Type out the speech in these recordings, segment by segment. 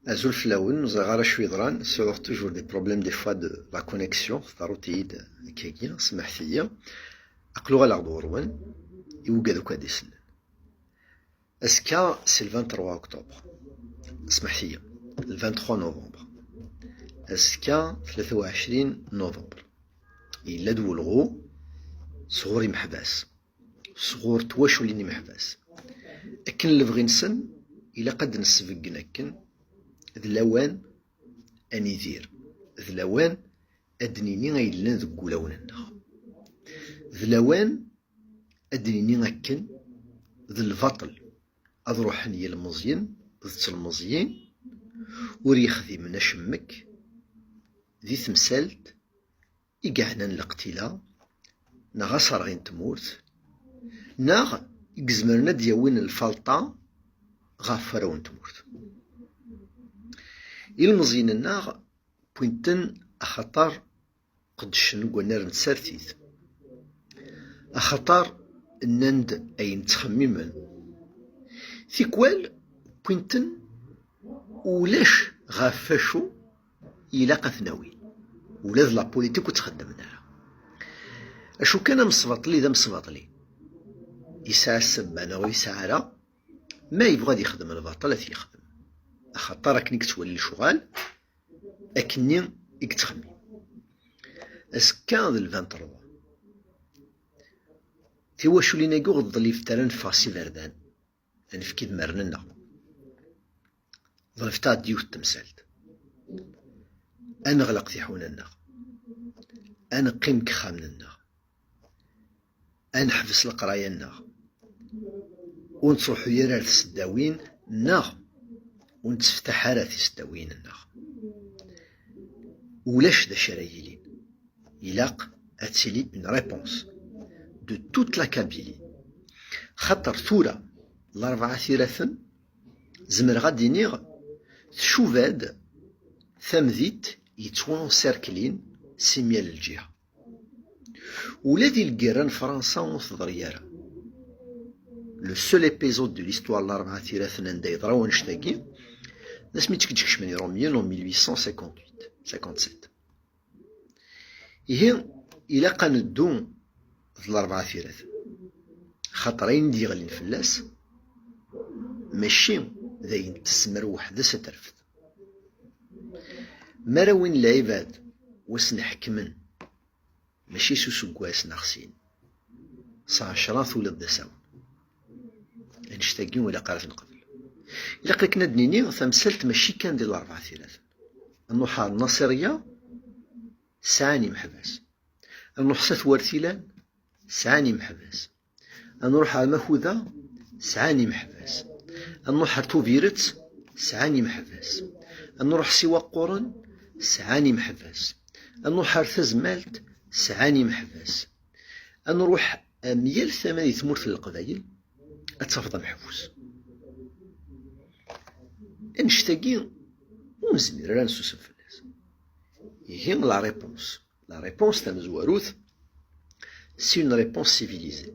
Azul Flaoun, nous avons شويضران sur toujours des problèmes des fois de la connexion, ضروري كيكيا سمحتيا أقلو على غدوروان يوجدوا كاديسن. اسكا سي 23 أكتوبر سمحتيا 23 نوفمبر اسكا 23 نوفمبر إلا دولغو صغوري محباس صغور تواشوليني محباس أكن اللي بغي نسن إلا قد نسفقن أكن ذ لوان أني دير ذ لوان أدنيني غيلنا ذك ولوننا ذ لوان أدنيني أكن ذ الفطل أضروح نيا المزيان ذ المزيان وريخذي من أشمك ذي ثمسالت إقعنا الاقتلاع نغصر غين تمورت ناغ إقزمرنا دياوين الفلطة غافر وين تمورت المزيان الناغ بوينتن أخطر قد شنو قلنا نسارتيث أخطر النند أين تخميما ثيكوال بوينتن ولاش غافاشو إلا قثناوي ولاد لا بوليتيك وتخدمنا أشو كان مصبطلي ذا مصبطلي يسعى السبانة ويسعى لا ما يبغى يخدم البطل يخدم أخطر أكنيك تولي شغال أكني يكتخمي أسكان ذا الفانتروا تيواشو لينا يقو غضلي فتران فاسي فردان نفكي دمرننا ظلفتا ديوت تمسالت أنا غلق تيحوننا أنا قيم كخامننا أنا حفظ القراينا ونصوحو يرار تسداوين نا ونتفتح راه تسداوين نا ولاش دا شرايلين يلاق أتسيلي une réponse de toute la Kabylie خاطر ثورة الأربعة ثلاثا زمر غادي نيغ تشوفاد ثمذيت يتوان سيركلين سيميال الجهة ولادي الجيران فرنسا وثضريارا لو سول épisode de l'histoire الأربعة ثلاثا ندا يضرا ونشتاقي ناس ميتكتكش من روميين و 1857 إيه إلا قندو في الأربعة ثلاثا خاطرين ديغلين فلاس ماشي ذاين تسمر وحدة سترفد مراوين العباد وسن حكمن ماشي سوسكواس ناخسين صاشرات ولد دساون نشتاقين ولا قارث قبل إلا قلنا دنيني ثمسلت ماشي كان ديال الأربعة ثلاثة النوحة النصرية سعاني محباس نروح ورثيلان سعاني محباس نروح على مخوذة سعاني محباس نروح توفيرت سعاني محباس نروح سوا قرن سعاني محباس نروح ثزمالت سعاني محباس نروح ميال ثمانية ثمورت القبايل أتفضل محبوس نشتاقي ونزمير راه نسوسن في الناس هي لا ريبونس تاع مزواروث سي اون ريبونس سيفيليزي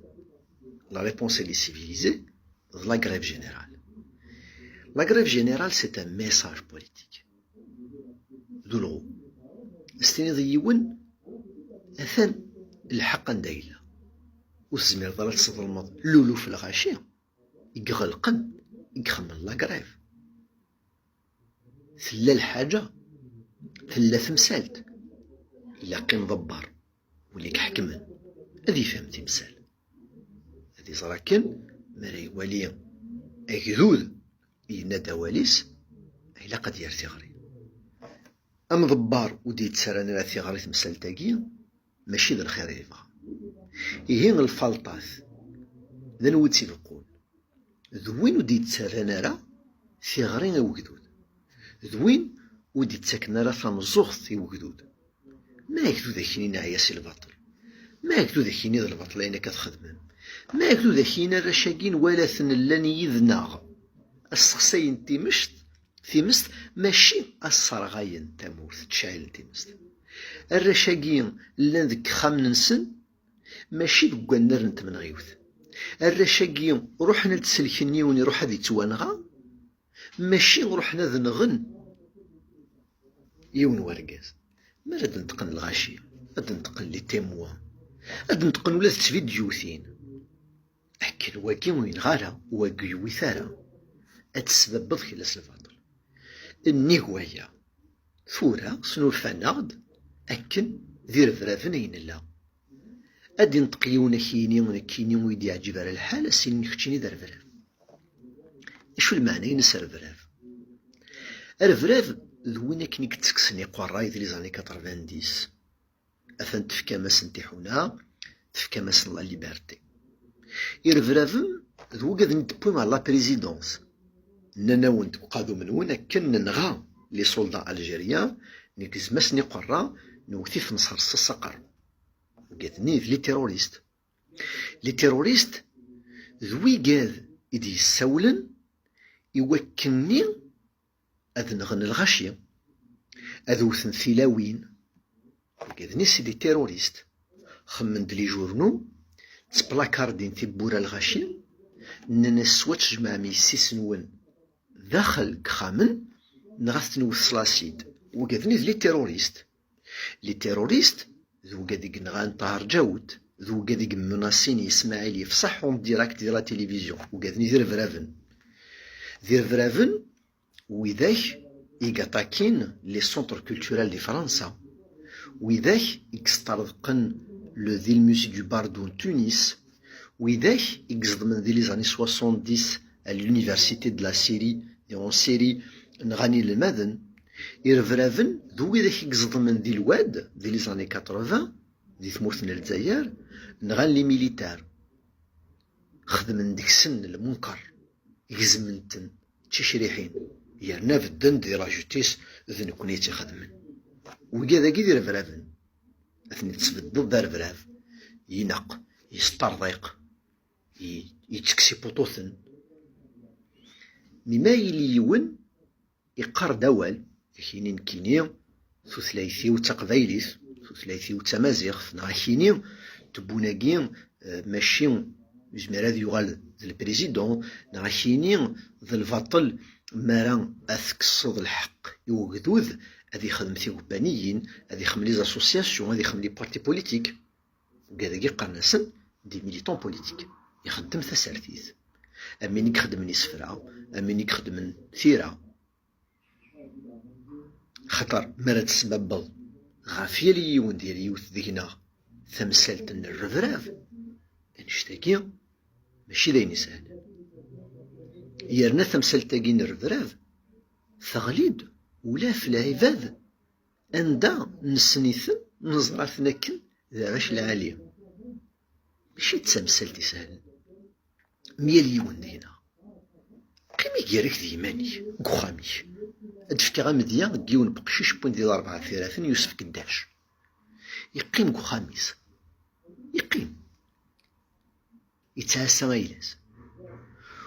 لا ريبونس اللي سيفيليزي لا غريف جينيرال لا غريف جينيرال سي ان ميساج بوليتيك دولغو استني ضيون اثن الحق ندايلا وزمير ضلت صدر الماضي لولو في الغاشيه يغلقن يخمن لا غريف ثلا الحاجه ثلا ثمسالت إلا قيم ضبار وليك حكمن هذي فهمتي مثال هذي زراكن مرا يوالي أجذود ينادى واليس إلا قد يرثي غري أم ضبار ودي تسران راثي غري تمثال تاقي ماشي ذا الخير يبغى يهين الفلطاث ذا نوتي القول ذوين ودي تسران راه في غرين وجدود ذوين ودي تسكن راه ثمزوخ وجدود ما يكدو ذاكيني نعيا سي الباطل ما يكدو ذاكيني ذا الباطل أين كتخدمن ما يكدو ذاكيني رشاقين ولا ثنلاني يذناغ السخسين تيمشت تيمست ماشي الصرغاين تمورث تشعل تيمست الرشاقين لان ذك خامن نسن ماشي بقوا نرنت من غيوث الرشاقين روحنا لتسلكني وني روح هذي توانغا ماشي روحنا ذنغن يون ورقاز ما راد نتقن الغاشية، راد نتقن لي تيموا، راد نتقن ولا فيديوثين أكل واكي وين غالا واكي ويثارا أتسبب خلاص الفاضل إني هوايا ثورة سنو الفناغد أكن ذي رفرافن أين لا أدي نتقيونا كيني ونكيني ويدي عجيب على الحال أسين نكتشيني ذا رفراف. إشو المعنى ينسى رفراف؟ رفراف ذوين كنيك تسكسني قراي ذي ليزاني 90 أفن تفكا ماسن تيحونا تفكا ماسن لا ليبرتي يرفرافن ذو قد ندبوي مع لا بريزيدونس نانا ونت قادو من وين كن نغا لي سولدا الجيريان نيكز ماسني قرا نوثي في نصر السقر قاتني لي تيروريست لي تيروريست ذوي قاد إدي يسولن يوكني أذ نغن الغاشية أذوثن ثلاوين قادني سيدي تيروريست خمن دلي جورنو تسبلاكاردين تيبورا الغاشية ننا سواتش جمع ميسيس نون داخل كخامن نغاث نوث سلاسيد وقادني لي تيروريست لي تيروريست ذو قادق نغان طهر جاود ذو قادق مناسيني إسماعيل يفصحهم ديراكت ديال لا تيليفزيون وقادني ذير فرافن وإذاك يقاطاكين لي سونتر كولتورال دي فرنسا وإذاك يكسترقن لو ذي الموسيك دو باردون تونس وإذاك يقصد من ذي لي زاني 70 à l'université de la Syrie et en Syrie نغاني المذن يرفرافن ذو إذاك يقصد من ذي الواد ذي لي زاني 80 ذي ثمورتنا الجزائر نغان لي ميليتار خدمن ديك السن المنكر يزمنتن تشريحين يرنا في الدن دي راجوتيس ذن كوني تخدمن وكذا كي دير فرافن اثني تسبد ضد رفراف ينق يسترضيق يتكسي بوطوثن مما يلي يون يقار دوال كينين كيني ثلاثي وتقبايليس ثلاثي وتمازيغ ناكيني تبوناكي ماشي جميرا يغال البريزيدون ناكيني ذا الفاطل مرا أثكصد الحق يوغدوذ هذي خدم ثيوبانيين هذي يخدم لي زاسوسياسيون هذي يخدم لي بارتي بوليتيك وكذا قرنسن دي ميليتون بوليتيك يخدم ثسارتيث أمين يخدم نسفرا أمين يخدم ثيرا خطر مرات تسبب غافية لي يون ديال يوث ذينا ثمثلت الرفراف نشتاكي ماشي داين سهل يرنا ثمثلتاكين الرفراف ثغليد ولا في العباد أندا نسنيثن نزرعثنا كن ذا باش العالية ماشي تسمسلتي سهل 100 مليون دينا قيمي كيرك ديماني كوخامي ادفكي غامديا كيون بقشيش بوين ديال 4 ثلاثين يوسف كداش يقيم كوخاميس يقيم يتعسى غيلاس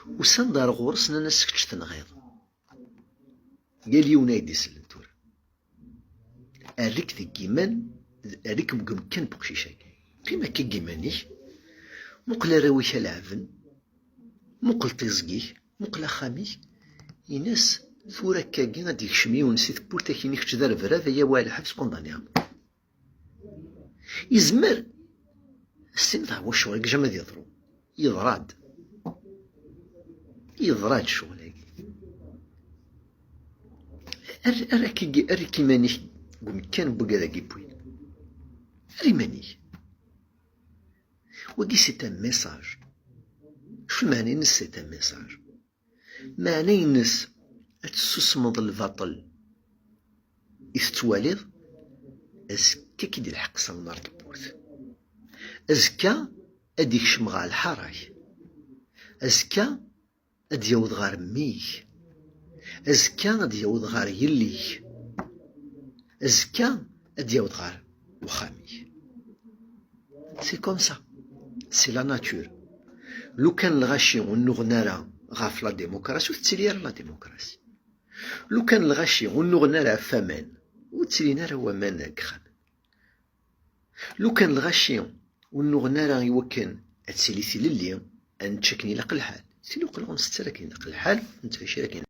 وسان دار غورس نانا سكتش تنغيض قال يونايدي سلنتور أريك ذي كيمان أريك مكان بقشيشاك قيمة كي كيماني مقلا راويك العفن مقل تيزقيه مقلا خامي يناس ثورة كاكي غادي يكشمي ونسيت بورتا كيني كتش دار فرافا يا والي حبس كوندانيا يزمر السن ضاع واش شغل جا ماذا يضرو يضراد الشغل أركي مانيش كان بوكا بوين أري وكي سي ان ميساج شو معنى ينس سي ان ميساج معنى ينس تسسمض الباطل إذ تواليض أزكا كي دير الحق صنار تبوث أزكا أدي يكشم غا الحراي أزكا أدي يوض غار ميك أزكا غادي يعود غار يليك أزكا غادي يعود غار وخامي سي كوم سا سي لا ناتور لو كان الغاشي ونغنارا غاف لا ديموكراسي وتسيلي لا ديموكراسي لو كان الغاشي ونغنارا فمان وتسيلينا راه وامان كخام لو كان الغاشي ونغنارا يوكن أتسيلي ثي للي أن تشكني لقل الحال سيلو قلهم ستراكين لقل الحال نتفاشي لكن